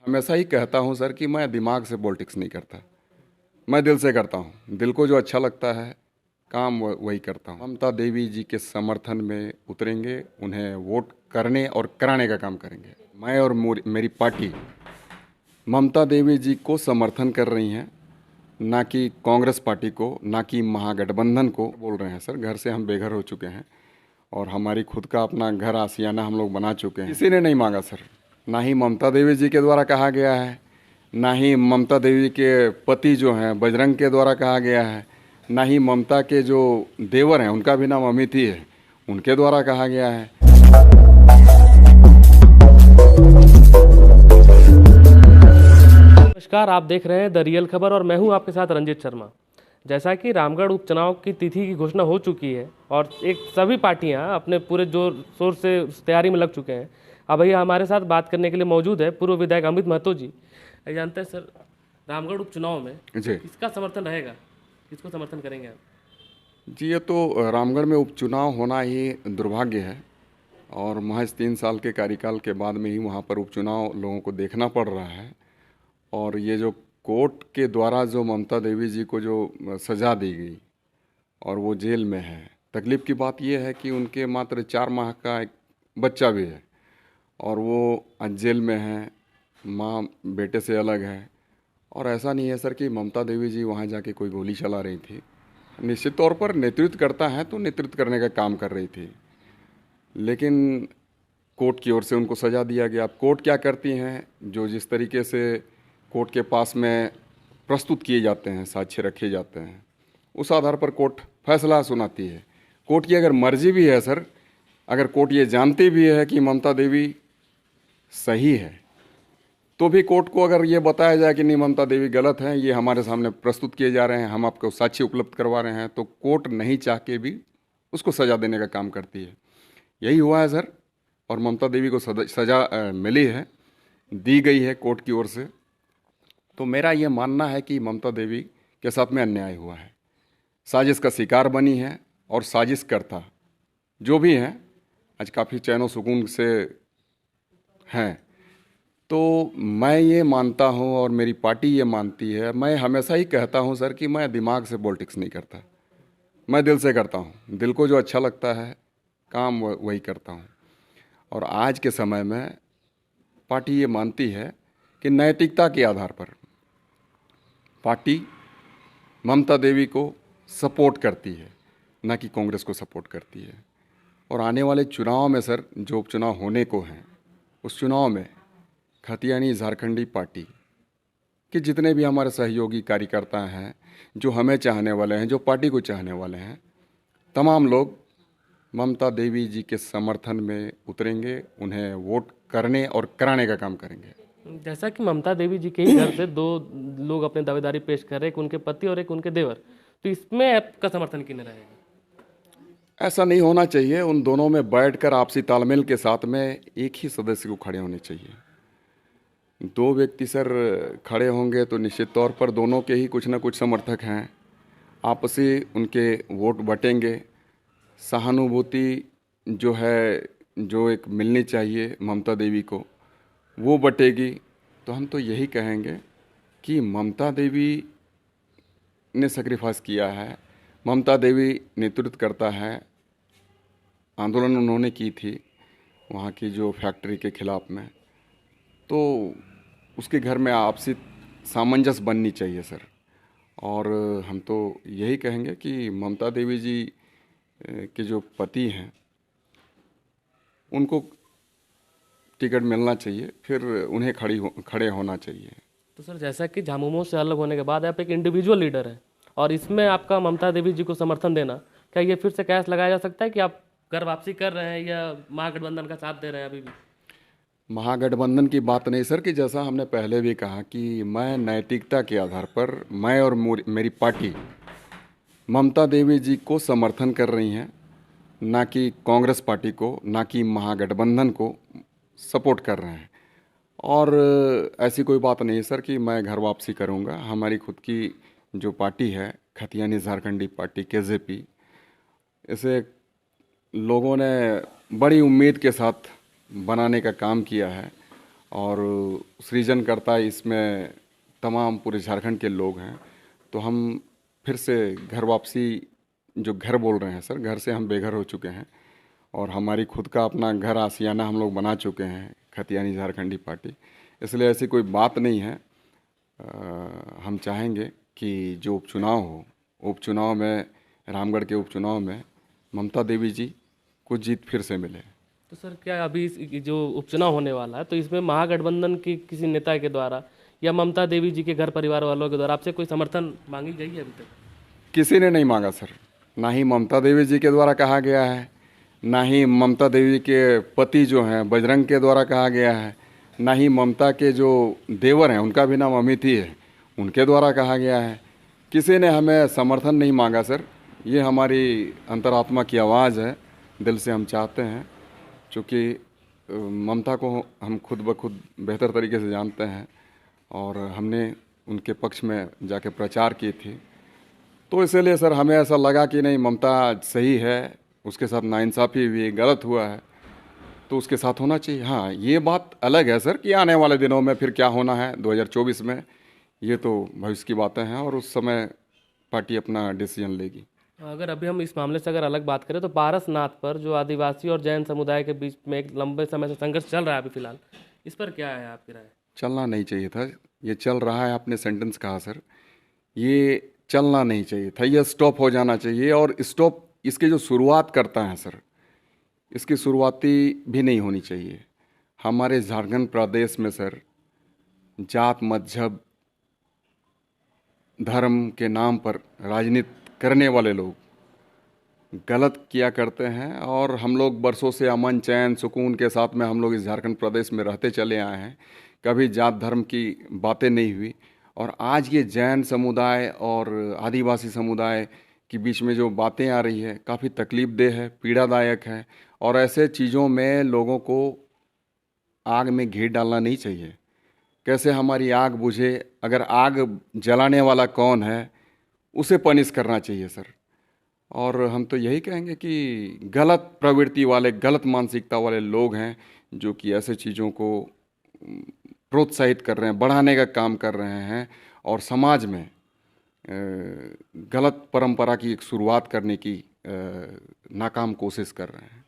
हमेशा ही कहता हूँ सर कि मैं दिमाग से पॉलिटिक्स नहीं करता, मैं दिल से करता हूँ। दिल को जो अच्छा लगता है काम वही करता हूँ। ममता देवी जी के समर्थन में उतरेंगे, उन्हें वोट करने और कराने का काम करेंगे। मैं और मेरी पार्टी ममता देवी जी को समर्थन कर रही हैं, ना कि कांग्रेस पार्टी को, ना कि महागठबंधन को। बोल रहे हैं सर, घर से हम बेघर हो चुके हैं और हमारी खुद का अपना घर आशियाना हम लोग बना चुके हैं। किसी ने नहीं मांगा सर, ना ही ममता देवी जी के द्वारा कहा गया है, ना ही ममता देवी के पति जो हैं बजरंग के द्वारा कहा गया है, ना ही ममता के जो देवर हैं उनका भी नाम अमित ही है, उनके द्वारा कहा गया है। नमस्कार, आप देख रहे हैं द रियल खबर और मैं हूं आपके साथ रंजित शर्मा। जैसा कि रामगढ़ उपचुनाव की तिथि की घोषणा हो चुकी है और एक सभी पार्टियां अपने पूरे जोर शोर से उस तैयारी में लग चुके हैं। अब भैया हमारे साथ बात करने के लिए मौजूद है पूर्व विधायक अमित महतो जी। जानते हैं सर, रामगढ़ उपचुनाव में जी किसका समर्थन रहेगा, किसको समर्थन करेंगे आप? जी, ये तो रामगढ़ में उपचुनाव होना ही दुर्भाग्य है और महज 3 साल के कार्यकाल के बाद में ही वहाँ पर उपचुनाव लोगों को देखना पड़ रहा है। और ये जो कोर्ट के द्वारा जो ममता देवी जी को जो सज़ा दी गई और वो जेल में है, तकलीफ़ की बात यह है कि उनके मात्र 4 माह का एक बच्चा भी है और वो आज जेल में है, माँ बेटे से अलग है। और ऐसा नहीं है सर कि ममता देवी जी वहाँ जाके कोई गोली चला रही थी। निश्चित तौर पर नेतृत्व करता है तो नेतृत्व करने का काम कर रही थी, लेकिन कोर्ट की ओर से उनको सज़ा दिया गया। अब कोर्ट क्या करती हैं, जो जिस तरीके से कोर्ट के पास में प्रस्तुत किए जाते हैं, साक्ष्य रखे जाते हैं, उस आधार पर कोर्ट फैसला सुनाती है। कोर्ट की अगर मर्जी भी है सर, अगर कोर्ट ये जानती भी है कि ममता देवी सही है, तो भी कोर्ट को अगर ये बताया जाए कि नहीं ममता देवी गलत हैं, ये हमारे सामने प्रस्तुत किए जा रहे हैं, हम आपको साक्ष्य उपलब्ध करवा रहे हैं, तो कोर्ट नहीं चाह के भी उसको सज़ा देने का काम करती है। यही हुआ है सर, और ममता देवी को सज़ा मिली है, दी गई है कोर्ट की ओर से। तो मेरा ये मानना है कि ममता देवी के साथ में अन्याय हुआ है, साजिश का शिकार बनी है और साजिश करता जो भी हैं आज काफ़ी चैन व सुकून से हैं। तो मैं ये मानता हूँ और मेरी पार्टी ये मानती है, मैं हमेशा ही कहता हूँ सर कि मैं दिमाग से पॉलिटिक्स नहीं करता, मैं दिल से करता हूँ। दिल को जो अच्छा लगता है काम वही करता हूँ। और आज के समय में पार्टी ये मानती है कि नैतिकता के आधार पर पार्टी ममता देवी को सपोर्ट करती है, ना कि कांग्रेस को सपोर्ट करती है। और आने वाले चुनाव में सर, जो उपचुनाव होने को हैं, उस चुनाव में खतियानी झारखंडी पार्टी के जितने भी हमारे सहयोगी कार्यकर्ता हैं, जो हमें चाहने वाले हैं, जो पार्टी को चाहने वाले हैं, तमाम लोग ममता देवी जी के समर्थन में उतरेंगे, उन्हें वोट करने और कराने का काम करेंगे। जैसा कि ममता देवी जी के ही घर से दो लोग अपने दावेदारी पेश कर रहे हैं, एक उनके पति और एक उनके देवर, तो इसमें आपका समर्थन किन रहेगा? ऐसा नहीं होना चाहिए। उन दोनों में बैठकर आपसी तालमेल के साथ में एक ही सदस्य को खड़े होने चाहिए। दो व्यक्ति सर खड़े होंगे तो निश्चित तौर पर दोनों के ही कुछ ना कुछ समर्थक हैं, आपसी उनके वोट बटेंगे, सहानुभूति जो है, जो एक मिलनी चाहिए ममता देवी को, वो बटेगी। तो हम तो यही कहेंगे कि ममता देवी ने सेक्रीफाइस किया है, ममता देवी नेतृत्व करता है, आंदोलन उन्होंने की थी वहाँ की जो फैक्ट्री के खिलाफ में, तो उसके घर में आपसी सामंजस्य बननी चाहिए सर। और हम तो यही कहेंगे कि ममता देवी जी के जो पति हैं उनको टिकट मिलना चाहिए, फिर उन्हें खड़े होना चाहिए। तो सर, जैसा कि झामुमो से अलग होने के बाद आप एक इंडिविजुअल लीडर हैं और इसमें आपका ममता देवी जी को समर्थन देना, क्या ये फिर से कयास लगाया जा सकता है कि आप घर वापसी कर रहे हैं या महागठबंधन का साथ दे रहे हैं अभी भी? महागठबंधन की बात नहीं सर, कि जैसा हमने पहले भी कहा कि मैं नैतिकता के आधार पर, मैं और मेरी पार्टी ममता देवी जी को समर्थन कर रही हैं, ना कि कांग्रेस पार्टी को, ना कि महागठबंधन को सपोर्ट कर रहे हैं। और ऐसी कोई बात नहीं सर कि मैं घर वापसी करूंगा। हमारी खुद की जो पार्टी है, खतियानी झारखंडी पार्टी KJP, इसे लोगों ने बड़ी उम्मीद के साथ बनाने का काम किया है और सृजनकर्ता इसमें तमाम पूरे झारखंड के लोग हैं। तो हम फिर से घर वापसी, जो घर बोल रहे हैं सर, घर से हम बेघर हो चुके हैं और हमारी खुद का अपना घर आशियाना हम लोग बना चुके हैं, खतियानी झारखंडी पार्टी। इसलिए ऐसी कोई बात नहीं है। हम चाहेंगे कि जो उपचुनाव हो, उपचुनाव में, रामगढ़ के उपचुनाव में ममता देवी जी को जीत फिर से मिले। तो सर क्या अभी जो उपचुनाव होने वाला है तो इसमें महागठबंधन के किसी नेता के द्वारा या ममता देवी जी के घर परिवार वालों के द्वारा आपसे कोई समर्थन मांगी गई है अभी तक? किसी ने नहीं मांगा सर। ना ही ममता देवी जी के द्वारा कहा गया है, ना ही ममता देवी के पति जो हैं बजरंग के द्वारा कहा गया है, ना ही ममता के जो देवर हैं, उनका भी नाम अमित ही है, उनके द्वारा कहा गया है। किसी ने हमें समर्थन नहीं मांगा सर। ये हमारी अंतरात्मा की आवाज़ है, दिल से हम चाहते हैं। चूँकि ममता को हम खुद ब खुद बेहतर तरीके से जानते हैं और हमने उनके पक्ष में जाके प्रचार की थी, तो इसीलिए सर हमें ऐसा लगा कि नहीं, ममता सही है, उसके साथ नाइंसाफ़ी भी गलत हुआ है तो उसके साथ होना चाहिए। हाँ, ये बात अलग है सर कि आने वाले दिनों में फिर क्या होना है 2024 में, ये तो भविष्य की बातें हैं और उस समय पार्टी अपना डिसीजन लेगी। अगर अभी हम इस मामले से अगर अलग बात करें तो पारसनाथ पर जो आदिवासी और जैन समुदाय के बीच में एक लंबे समय से संघर्ष चल रहा है अभी फिलहाल, इस पर क्या है आपकी राय? चलना नहीं चाहिए था, ये चल रहा है। आपने सेंटेंस कहा सर, ये चलना नहीं चाहिए था, ये स्टॉप हो जाना चाहिए। और स्टॉप इसकी जो शुरुआत करता है सर, इसकी शुरुआती भी नहीं होनी चाहिए। हमारे झारखंड प्रदेश में सर जात, मजहब, धर्म के नाम पर राजनीति करने वाले लोग गलत किया करते हैं और हम लोग बरसों से अमन, चैन, सुकून के साथ में हम लोग इस झारखंड प्रदेश में रहते चले आए हैं। कभी जात धर्म की बातें नहीं हुई। और आज ये जैन समुदाय और आदिवासी समुदाय के बीच में जो बातें आ रही है, काफ़ी तकलीफ़देह है, पीड़ादायक है। और ऐसे चीज़ों में लोगों को आग में घी डालना नहीं चाहिए। कैसे हमारी आग बुझे, अगर आग जलाने वाला कौन है उसे पनिश करना चाहिए सर। और हम तो यही कहेंगे कि गलत प्रवृत्ति वाले, गलत मानसिकता वाले लोग हैं जो कि ऐसे चीज़ों को प्रोत्साहित कर रहे हैं, बढ़ाने का काम कर रहे हैं और समाज में गलत परंपरा की एक शुरुआत करने की नाकाम कोशिश कर रहे हैं।